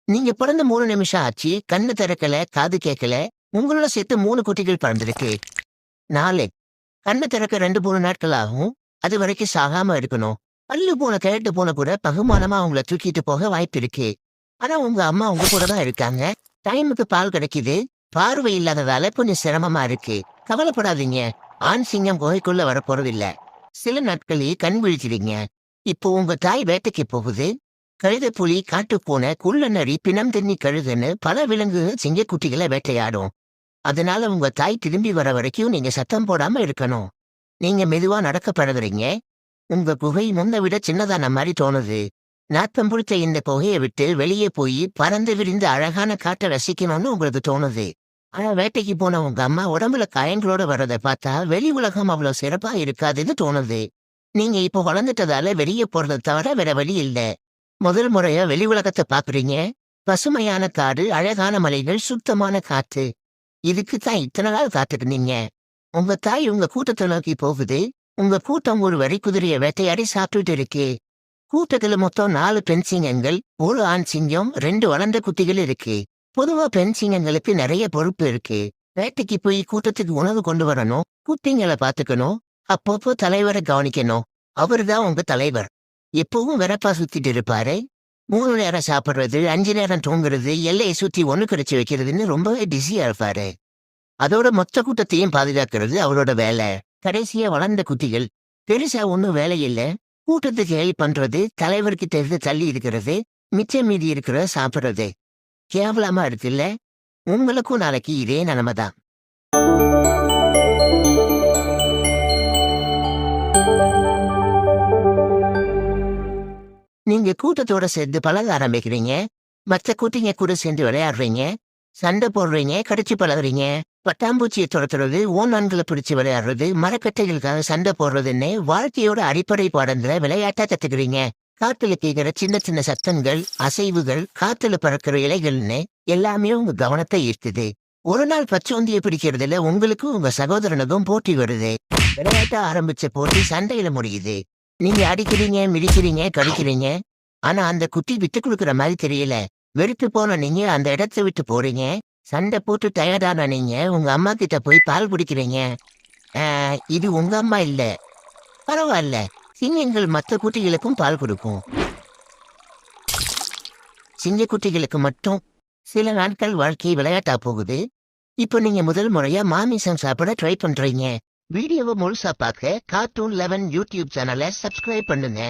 நீங்க பிறந்த 3 நிமிஷம் ஆச்சு. கண்ணு திறக்கல, காது கேட்கல. உங்களோட சேர்த்து 3 குட்டிகள் பிறந்திருக்கு. 4 கண்ணு திறக்க 2, 3 நாட்கள் ஆகும். அதுவரைக்கும் சாகாம இருக்கணும். பல்லு போன கேட்டு போன கூட பகுமானமா அவங்கள தூக்கிட்டு போக வாய்ப்பு இருக்கு. ஆனா உங்க அம்மா உங்க கூட தான் இருக்காங்க. டைமுக்கு பால் கிடைக்குது. பார்வை இல்லாததால கொஞ்சம் சிரமமா இருக்கு. கவலைப்படாதீங்க. ஆண் சிங்கம் குகைக்குள்ள வரப்போறதில்ல. சில நாட்களே கண் விழிச்சிடுங்க. இப்போ உங்க தாய் வேட்டைக்கு போகுது. கழுதைப்புலி, காட்டுப்பூனை, குள்ளநரி, பிணம் தின்னி கழுகுன்னு பல விலங்குகள் சிங்கக்குட்டிகளை வேட்டையாடும். அதனால உங்க தாய் திரும்பி வர வரைக்கும் நீங்க சத்தம் போடாம இருக்கணும். நீங்க மெதுவா நடக்க பழகுறீங்க. உங்க குகை முன்ன விட சின்னதான மாதிரி தோணுது. நாத்தம் பிடிச்ச இந்த குகையை விட்டு வெளியே போய் பறந்து விரிந்த அழகான காட்டை ரசிக்கணும்னு உங்களுக்கு தோணுது. ஆனா வேட்டைக்கு போன உங்க அம்மா உடம்புல காயங்களோட வர்றதை பார்த்தா வெளி உலகம் அவ்வளவு சிறப்பா இருக்காதுன்னு தோணுது. நீங்க இப்போ வளர்ந்துட்டதால வெளியே போறதை தவிர வேற வழி இல்ல. முதல் முறையா வெளி உலகத்தை பாக்குறீங்க. பசுமையான காடு, அழகான மலைகள், சுத்தமான காத்து. இதுக்கு தான் இத்தனை நாள் காத்துட்டு இருந்தீங்க. உங்க தாய் உங்க கூட்டத்தை நோக்கி போகுது. உங்க கூட்டம் ஒரு வரி குதிரையை வேட்டையாடி சாப்பிட்டுட்டு இருக்கு. கூட்டத்துல மொத்தம் 4 பெண் சிங்கங்கள், 1 ஆண் சிங்கம், 2 வளர்ந்த குட்டிகள் இருக்கு. பொதுவா பெண் சிங்கங்களுக்கு நிறைய பொறுப்பு இருக்கு. வேட்டைக்கு போய் கூட்டத்துக்கு உணவு கொண்டு வரணும், குட்டிங்களை பாத்துக்கணும், அப்பப்போ தலைவரை கவனிக்கணும். அவருதான் உங்க தலைவர். எப்பவும் வெறப்பா சுத்திட்டு இருப்பாரு. 3 நேரம் சாப்பிடுறது, 5 நேரம் தூங்குறது, எல்லையை சுத்தி ஒண்ணு கடிச்சு வைக்கிறதுன்னு ரொம்பவே பிஸியா இருப்பாரு. அதோட மொத்த கூட்டத்தையும் பாதுகாக்கிறது அவரோட வேலை. கடைசியா வளர்ந்த குட்டிகள். பெருசா ஒண்ணும் வேலை இல்ல. கூட்டத்துக்கு ஹெல்ப் பண்றது, தலைவர்கிட்ட இருந்து தள்ளி இருக்கிறது, மிச்சம் மீதி இருக்கிற சாப்பிடுறது. கேவலமா இருக்குல்ல? உங்களுக்கும் நாளைக்கு இதே நிலைமை தான். நீங்க கூட்டத்தோட சேர்ந்து பழக ஆரம்பிக்கிறீங்க. மற்ற குட்டிங்க கூட சேர்ந்து விளையாடுறீங்க. சண்டை போடுறீங்க, கடிச்சு பழகுறீங்க. பட்டாம்பூச்சியை துரத்துறது, ஓநான்களை பிடிச்சு விளையாடுறது, மரக்கட்டைகளுக்காக சண்டை போடுறதுன்னு வாழ்க்கையோட அடிப்படை பாடங்களை விளையாட்டா கத்துக்கிறீங்க. காத்துல கேட்கிற சின்ன சின்ன சத்தங்கள், அசைவுகள், காத்துல பறக்கிற இலைகள்னு எல்லாமே உங்க கவனத்தை ஈர்க்குது. ஒரு நாள் பச்சோந்தியை பிடிக்கிறதுல உங்களுக்கும் உங்க சகோதரனுக்கும் போட்டி வருது. விளையாட்டா ஆரம்பிச்ச போட்டி சண்டையில முடியுது. நீங்க அடிக்கிறீங்க, மிதிக்கிறீங்க, கடிக்கிறீங்க. ஆனா அந்த குட்டி விட்டு கொடுக்குற மாதிரி தெரியல. வெறுத்து போன நீங்க அந்த இடத்தை விட்டு போறீங்க. சண்டை போட்டு டயர்டான நீங்க உங்க அம்மா கிட்ட போய் பால் குடிக்கிறீங்க. இது உங்க அம்மா இல்ல. பரவாயில்ல. சிங்கங்கள் மற்ற குட்டிகளுக்கும் பால் கொடுக்கும். சிங்க குட்டிகளுக்கு மட்டும் சில நாட்கள் வாழ்க்கை விளையாட்டா போகுது. இப்போ நீங்க முதல் முறையா மாமிசம் சாப்பிட ட்ரை பண்றீங்க. வீடியோவை முழுசா பார்க்க கார்ட்டூன் 11 யூடியூப் சேனலை சப்ஸ்கிரைப் பண்ணுங்க.